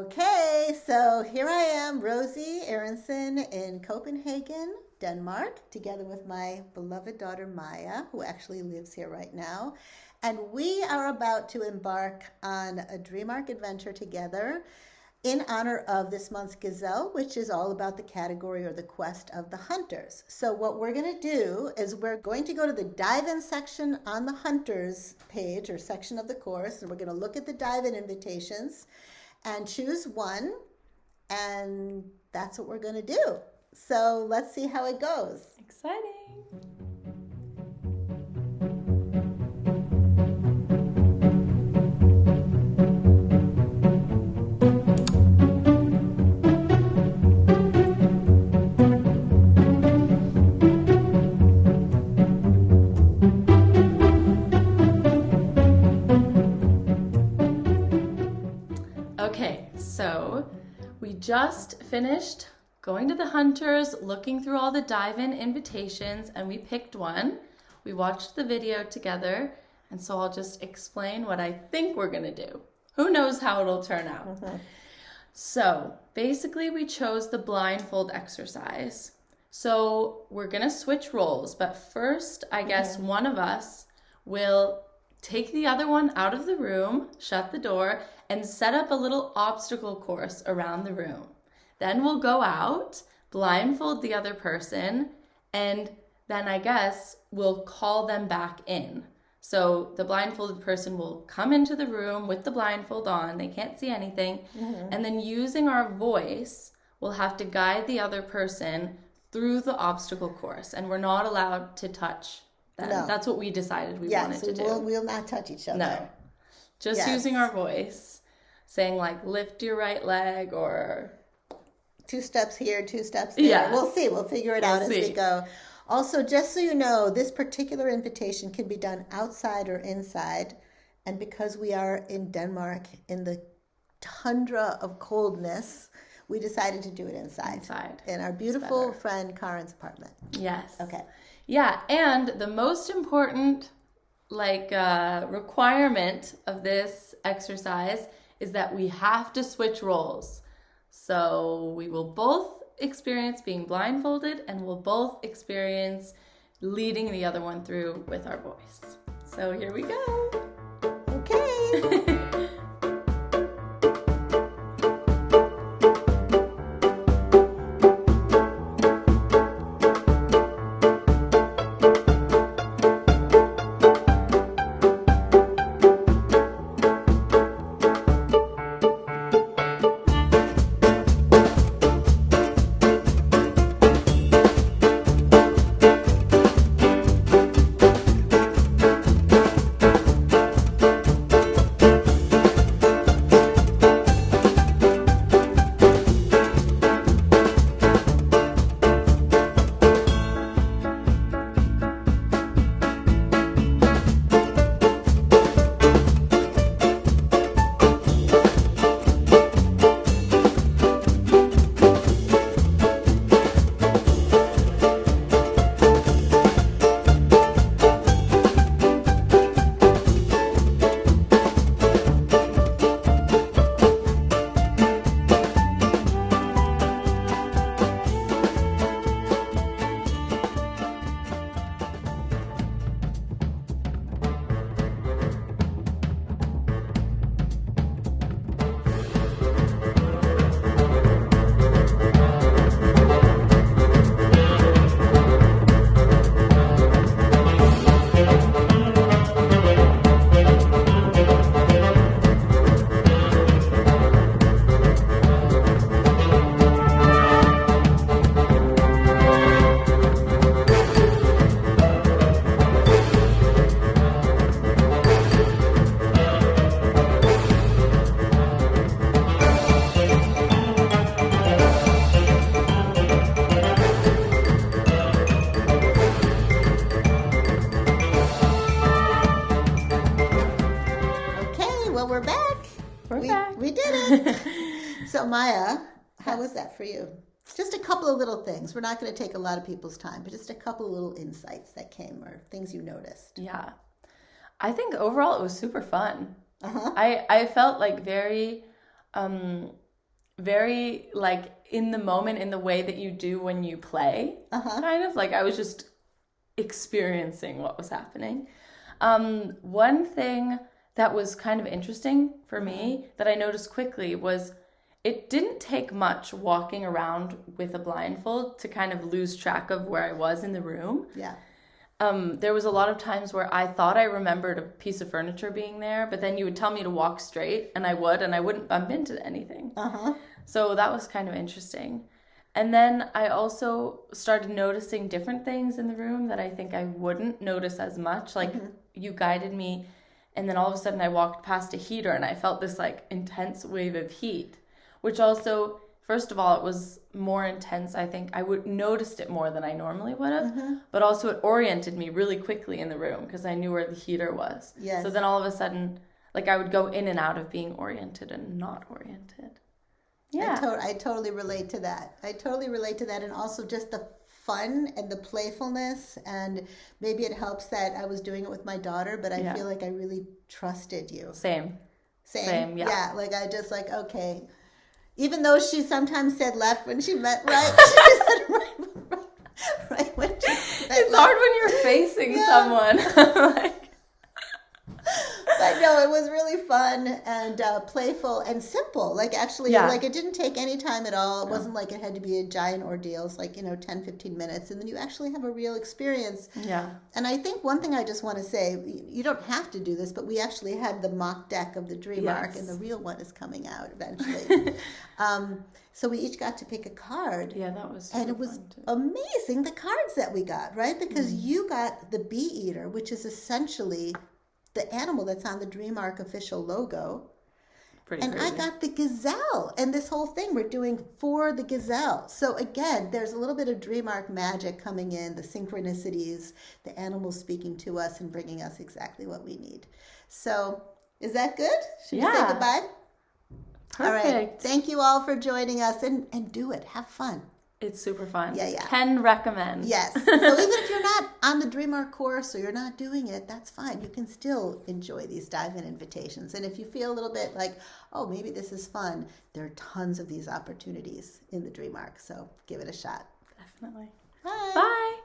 Okay, so here I am, Rosy Aronson in Copenhagen, Denmark, together with my beloved daughter Maya, who actually lives here right now. And we are about to embark on a Dream Arc adventure together in honor of this month's Gazelle, which is all about the category or the quest of the hunters. So what we're going to do is we're going to go to the dive-in section on the hunters page or section of the course, and we're going to look at the dive-in invitations and choose one, and that's what we're going to do. So let's see how it goes. Exciting. Okay, so we just finished going to the hunters, looking through all the dive-in invitations, and we picked one. We watched the video together, and so I'll just explain what I think we're gonna do. Who knows how it'll turn out? So basically we chose the blindfold exercise. So we're gonna switch roles, but first I guess one of us will take the other one out of the room, shut the door, and set up a little obstacle course around the room. Then we'll go out, blindfold the other person, and then I guess we'll call them back in. So the blindfolded person will come into the room with the blindfold on, they can't see anything, and then using our voice, we'll have to guide the other person through the obstacle course, and we're not allowed to touch them. No. That's what we decided we wanted to do. We'll not touch each other. No, just using our voice, saying like, lift your right leg, or 2 steps here, 2 steps there. Yeah. We'll see. We'll figure it out as we go. Also, just so you know, this particular invitation can be done outside or inside. And because we are in Denmark, in the tundra of coldness, we decided to do it inside. In our beautiful friend Karen's apartment. Yes. Okay. Yeah, and the most important requirement of this exercise is that we have to switch roles. So we will both experience being blindfolded, and we'll both experience leading the other one through with our voice. So here we go. Okay. We did it. So Maya, how was that for you? Just a couple of little things. We're not going to take a lot of people's time, but just a couple of little insights that came or things you noticed. Yeah. I think overall it was super fun. I felt like very very like in the moment, in the way that you do when you play. Kind of like I was just experiencing what was happening. One thing that was kind of interesting for me that I noticed quickly was it didn't take much walking around with a blindfold to kind of lose track of where I was in the room. Yeah. There was a lot of times where I thought I remembered a piece of furniture being there, but then you would tell me to walk straight, and I wouldn't bump into anything. So that was kind of interesting. And then I also started noticing different things in the room that I think I wouldn't notice as much. Like you guided me, and then all of a sudden I walked past a heater, and I felt this like intense wave of heat, which also, first of all, it was more intense. I think I would noticed it more than I normally would have, but also it oriented me really quickly in the room because I knew where the heater was. Yes. So then all of a sudden, like I would go in and out of being oriented and not oriented. Yeah. I totally relate to that. And also just the fun and the playfulness, and maybe it helps that I was doing it with my daughter, but I feel like I really trusted you. Same, yeah. Yeah, like I just like, okay. Even though she sometimes said left when she meant right, she said right when she meant It's left. hard when you're facing someone. Like, But no, it was really fun and playful and simple. Like actually, like it didn't take any time at all. It wasn't like it had to be a giant ordeal. It's like, 10, 15 minutes. And then you actually have a real experience. Yeah. And I think one thing I just want to say, you don't have to do this, but we actually had the mock deck of the Dream Arc, and the real one is coming out eventually. So we each got to pick a card. Yeah, that was And it was amazing, the cards that we got, right? Because you got the Bee Eater, which is essentially the animal that's on the Dream Arc official logo. pretty And crazy. I got the gazelle. And this whole thing we're doing for the gazelle. So again, there's a little bit of Dream Arc magic coming in, the synchronicities, the animals speaking to us and bringing us exactly what we need. So is that good? Should we say goodbye? Perfect. All right. Thank you all for joining us, and do it. Have fun. It's super fun. Yeah. Can recommend. Yes. So even if you're not on the Dream Arc course or you're not doing it, that's fine. You can still enjoy these dive-in invitations. And if you feel a little bit like, oh, maybe this is fun, there are tons of these opportunities in the Dream Arc. So give it a shot. Definitely. Bye. Bye.